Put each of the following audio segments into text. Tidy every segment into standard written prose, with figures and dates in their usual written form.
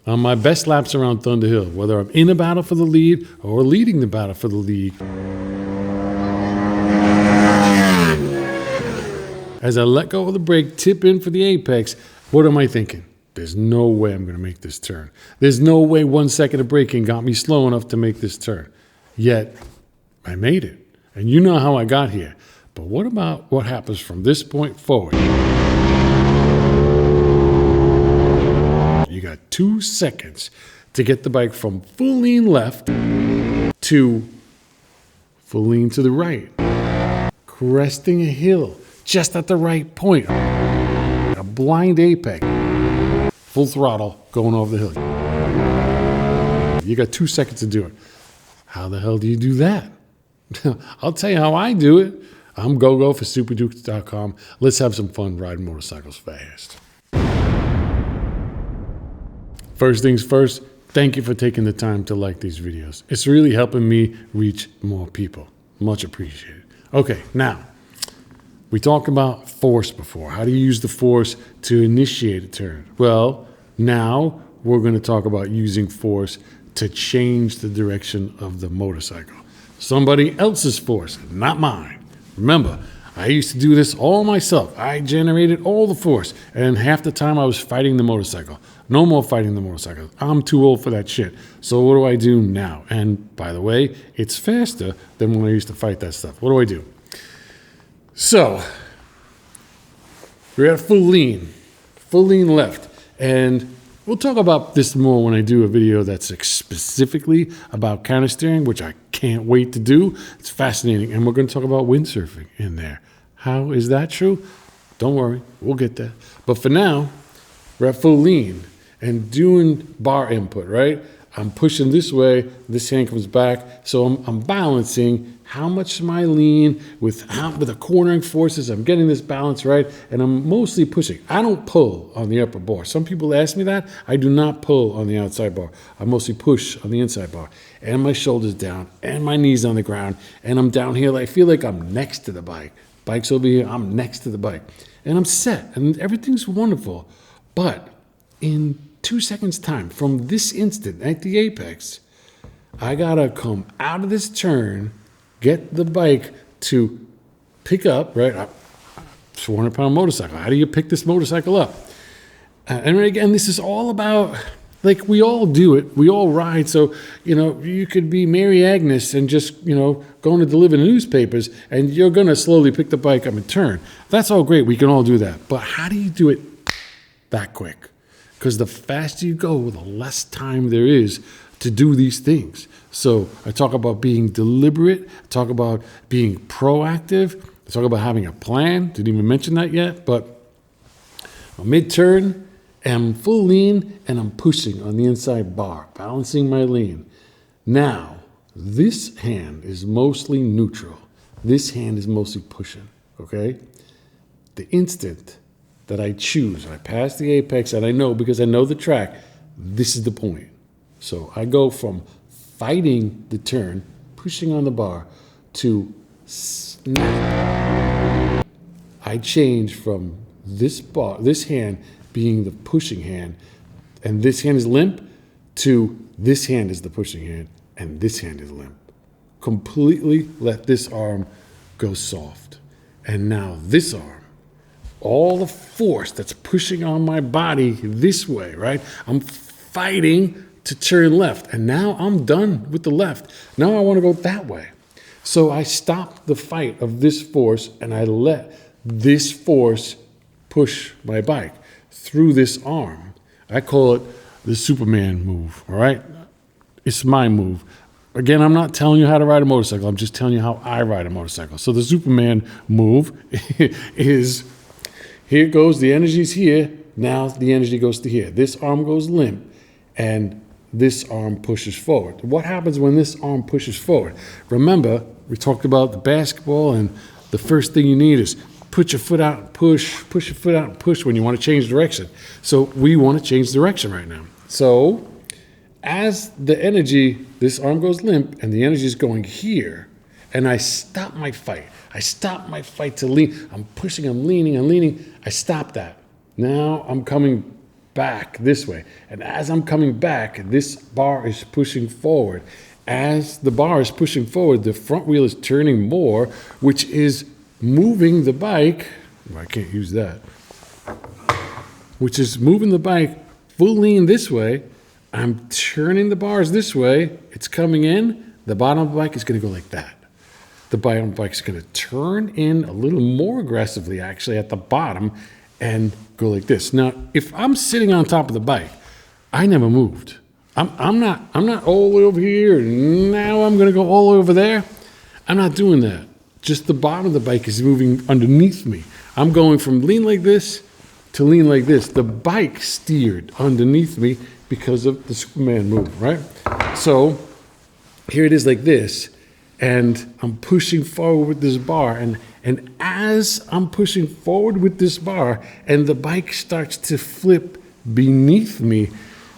on my best laps around Thunder Hill, whether I'm in a battle for the lead or leading the battle for the lead. As I let go of the brake, tip in for the apex, what am I thinking? There's no way I'm going to make this turn. There's no way 1 second of braking got me slow enough to make this turn. Yet, I made it. And you know how I got here. But what about what happens from this point forward? You got 2 seconds to get the bike from full lean left to full lean to the right. Cresting a hill just at the right point. A blind apex. Full throttle going over the hill. You got 2 seconds to do it. How the hell do you do that? I'll tell you how I do it. I'm GoGo for superdukes.com. Let's have some fun riding motorcycles fast. First things first, thank you for taking the time to like these videos. It's really helping me reach more people. Much appreciated. Okay, now, we talked about force before. How do you use the force to initiate a turn? Well, now we're going to talk about using force to change the direction of the motorcycle. Somebody else's force, not mine. Remember, I used to do this all myself. I generated all the force, and half the time I was fighting the motorcycle. No more fighting the motorcycle. I'm too old for that shit. So what do I do now? And by the way, it's faster than when I used to fight that stuff. What do I do? So, we're at full lean left, and we'll talk about this more when I do a video that's specifically about counter steering, which I can't wait to do. It's fascinating, and we're going to talk about windsurfing in there. How is that true? Don't worry, we'll get there. But for now, we're at full lean and doing bar input, right? I'm pushing this way, this hand comes back, so I'm balancing how much am I lean with the cornering forces. I'm getting this balance right, and I'm mostly pushing. I don't pull on the upper bar. Some people ask me that. I do not pull on the outside bar. I mostly push on the inside bar, and my shoulders down, and my knees on the ground, and I'm down here. I feel like I'm next to the bike. Bike's over here, I'm next to the bike, and I'm set, and everything's wonderful. But in 2 seconds time, from this instant at the apex, I gotta come out of this turn, get the bike to pick up, right? It's a 400-pound motorcycle. How do you pick this motorcycle up? And again, this is all about, like, we all do it. We all ride. So, you could be Mary Agnes and just, going to deliver the newspapers, and you're going to slowly pick the bike up and turn. That's all great. We can all do that. But how do you do it that quick? Because the faster you go, the less time there is to do these things. So I talk about being deliberate, I talk about being proactive, I talk about having a plan. Didn't even mention that yet, but I'm mid-turn, and I'm full lean, and I'm pushing on the inside bar, balancing my lean. Now, this hand is mostly neutral. This hand is mostly pushing, okay? The instant that I choose, I pass the apex, and I know, because I know the track, this is the point. So I go from fighting the turn, pushing on the bar, to snap. I change from this hand being the pushing hand, and this hand is limp, to this hand is the pushing hand, and this hand is limp. Completely let this arm go soft. And now this arm, all the force that's pushing on my body this way, right? I'm fighting to turn left, and now I'm done with the left. Now I want to go that way. So I stop the fight of this force, and I let this force push my bike through this arm. I call it the Superman move, all right? It's my move. Again, I'm not telling you how to ride a motorcycle. I'm just telling you how I ride a motorcycle. So the Superman move is, here goes, the energy's here. Now the energy goes to here. This arm goes limp, and this arm pushes forward. What happens when this arm pushes forward? Remember, we talked about the basketball, and the first thing you need is put your foot out and push your foot out and push when you want to change direction. So we want to change direction right now. So as the energy, this arm goes limp, and the energy is going here, and I stop my fight. I stop my fight to lean. I'm pushing, I'm leaning. I stop that. Now I'm coming back this way. And as I'm coming back, this bar is pushing forward. As the bar is pushing forward, the front wheel is turning more, which is moving the bike. Well, I can't use that. Which is moving the bike full lean this way. I'm turning the bars this way. It's coming in. The bottom of the bike is going to go like that. The bottom of the bike is going to turn in a little more aggressively, actually, at the bottom and go like this. Now, if I'm sitting on top of the bike, I never moved. I'm not all the way over here, and now I'm going to go all the way over there. I'm not doing that. Just the bottom of the bike is moving underneath me. I'm going from lean like this to lean like this. The bike steered underneath me because of the Superman move, right? So here it is like this, and I'm pushing forward with this bar, and as I'm pushing forward with this bar and the bike starts to flip beneath me,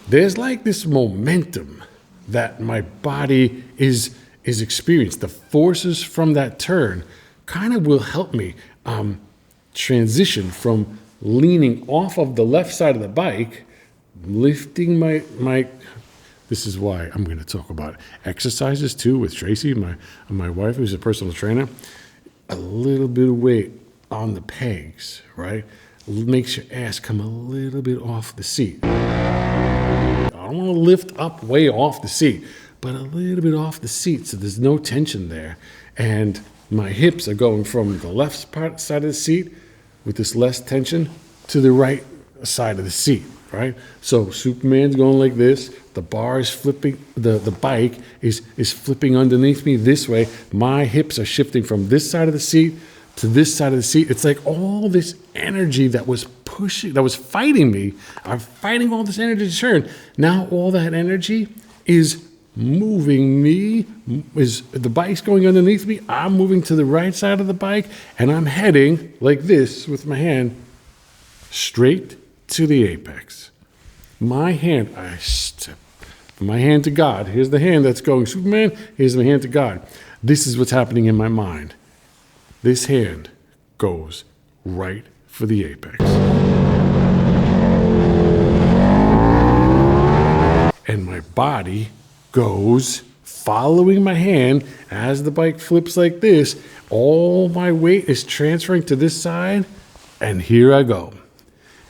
there's like this momentum that my body is experiencing. The forces from that turn kind of will help me transition from leaning off of the left side of the bike, lifting my this is why I'm going to talk about exercises too with Tracy, my wife, who's a personal trainer. A little bit of weight on the pegs, right? Makes your ass come a little bit off the seat. I don't want to lift up way off the seat, but a little bit off the seat so there's no tension there. And my hips are going from the left side of the seat with this less tension to the right side of the seat, right? So Superman's going like this. The bar is flipping, the bike is flipping underneath me this way. My hips are shifting from this side of the seat to this side of the seat. It's like all this energy that was pushing, that was fighting me. I'm fighting all this energy to turn. Now all that energy is moving me, is the bike's going underneath me. I'm moving to the right side of the bike, and I'm heading like this with my hand straight to the apex. My hand, I step my hand to God. Here's the hand that's going Superman. Here's my hand to God. This is what's happening in my mind. This hand goes right for the apex. And my body goes following my hand as the bike flips like this. All my weight is transferring to this side, and here I go.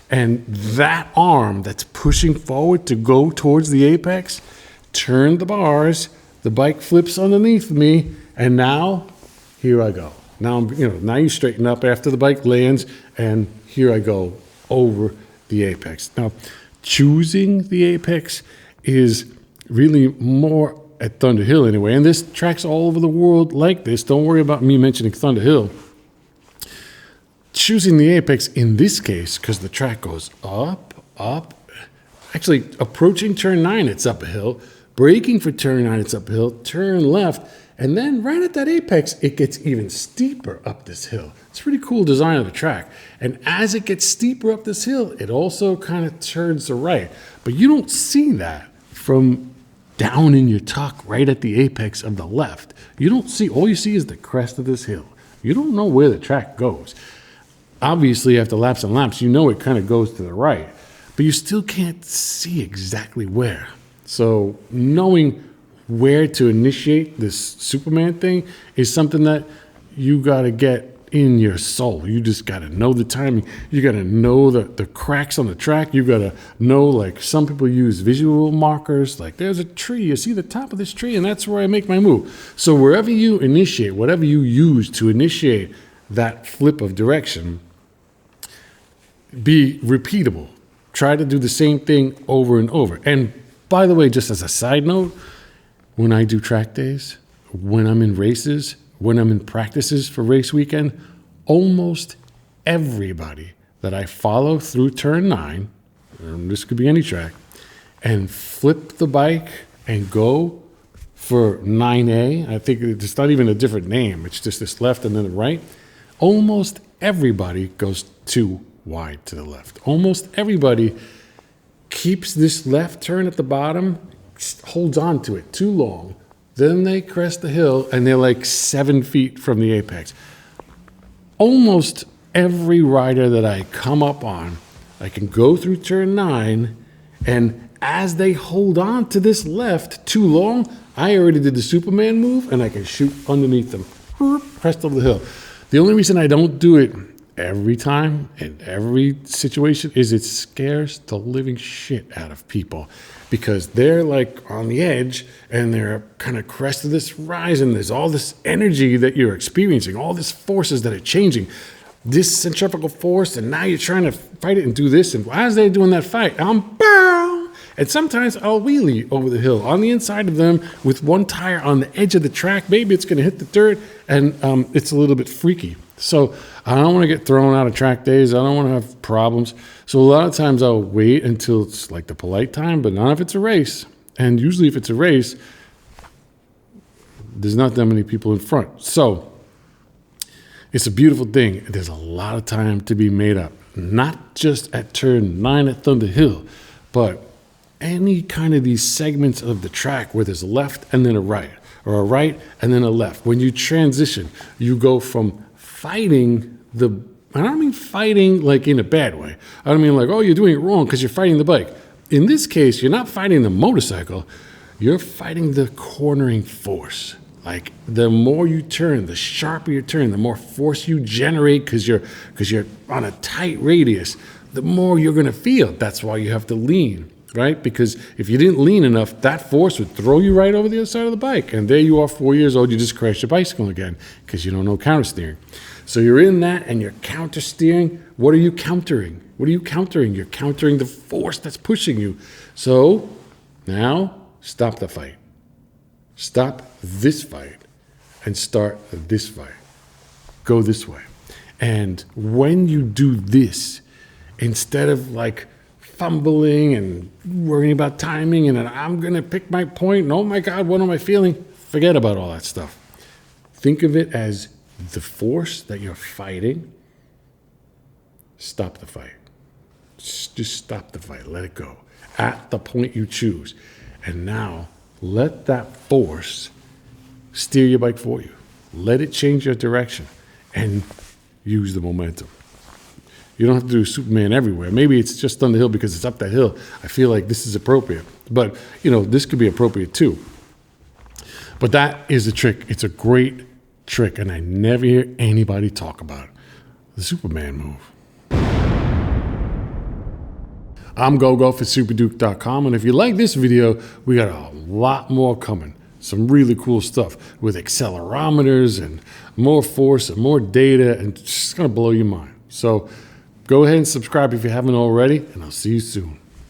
And that arm that's pushing forward to go towards the apex, turn the bars, the bike flips underneath me, and now, here I go. Now, now you straighten up after the bike lands, and here I go over the apex. Now, choosing the apex is really more at Thunder Hill anyway, and this track's all over the world like this. Don't worry about me mentioning Thunder Hill. Choosing the apex in this case, because the track goes up, actually approaching turn 9, it's up a hill, braking for turn 9, it's up a hill, turn left, and then right at that apex, it gets even steeper up this hill. It's a pretty cool design of the track. And as it gets steeper up this hill, it also kind of turns to right. But you don't see that from down in your tuck right at the apex of the left. You don't see, all you see is the crest of this hill. You don't know where the track goes. Obviously, after laps and laps, you know it kind of goes to the right, but you still can't see exactly where. So knowing where to initiate this Superman thing is something that you got to get in your soul. You just got to know the timing. You got to know the cracks on the track. You got to know, like some people use visual markers, like there's a tree, you see the top of this tree, and that's where I make my move. So wherever you initiate, whatever you use to initiate that flip of direction, be repeatable. Try to do the same thing over and over. And by the way, just as a side note, when I do track days, when I'm in races, when I'm in practices for race weekend, almost everybody that I follow through turn 9, and this could be any track, and flip the bike and go for 9A, I think it's not even a different name, it's just this left and then the right, almost everybody goes too wide to the left. Almost everybody keeps this left turn at the bottom, holds on to it too long, then they crest the hill and they're like 7 feet from the apex. Almost every rider that I come up on I can go through turn 9, and as they hold on to this left too long, I already did the Superman move, and I can shoot underneath them, crest of the hill. The only reason I don't do it every time in every situation is it scares the living shit out of people, because they're like on the edge and they're kind of crest of this rise, and there's all this energy that you're experiencing, all these forces that are changing, this centrifugal force, and now you're trying to fight it and do this, and as they're doing that fight, I'm bow, and sometimes I'll wheelie over the hill on the inside of them with one tire on the edge of the track. Maybe it's going to hit the dirt, and it's a little bit freaky. So I don't want to get thrown out of track days. I don't want to have problems. So a lot of times I'll wait until it's like the polite time, but not if it's a race. And usually if it's a race, there's not that many people in front. So it's a beautiful thing. There's a lot of time to be made up, not just at turn 9 at Thunder Hill, but any kind of these segments of the track where there's a left and then a right, or a right and then a left. When you transition, you go from fighting I don't mean fighting like in a bad way. I don't mean like, oh, you're doing it wrong because you're fighting the bike. In this case, you're not fighting the motorcycle, you're fighting the cornering force. Like the more you turn, the sharper you turn, the more force you generate because you're on a tight radius, the more you're gonna feel. That's why you have to lean, right? Because if you didn't lean enough, that force would throw you right over the other side of the bike. And there you are, 4 years old, you just crashed your bicycle again because you don't know counter steering. So you're in that and you're counter steering. What are you countering? What are you countering? You're countering the force that's pushing you. So now stop the fight. Stop this fight and start this fight. Go this way. And when you do this, instead of like fumbling and worrying about timing and I'm going to pick my point and oh my God, what am I feeling? Forget about all that stuff. Think of it as the force that you're fighting. Stop the fight. Just stop the fight. Let it go at the point you choose. And now let that force steer your bike for you. Let it change your direction and use the momentum. You don't have to do Superman everywhere. Maybe it's just on the hill because it's up that hill. I feel like this is appropriate. But, this could be appropriate too. But that is a trick. It's a great trick, and I never hear anybody talk about it. The Superman move. I'm GoGo for SuperDuke.com, and if you like this video, we got a lot more coming. Some really cool stuff with accelerometers and more force and more data, and it's just going to blow your mind. So go ahead and subscribe if you haven't already, and I'll see you soon.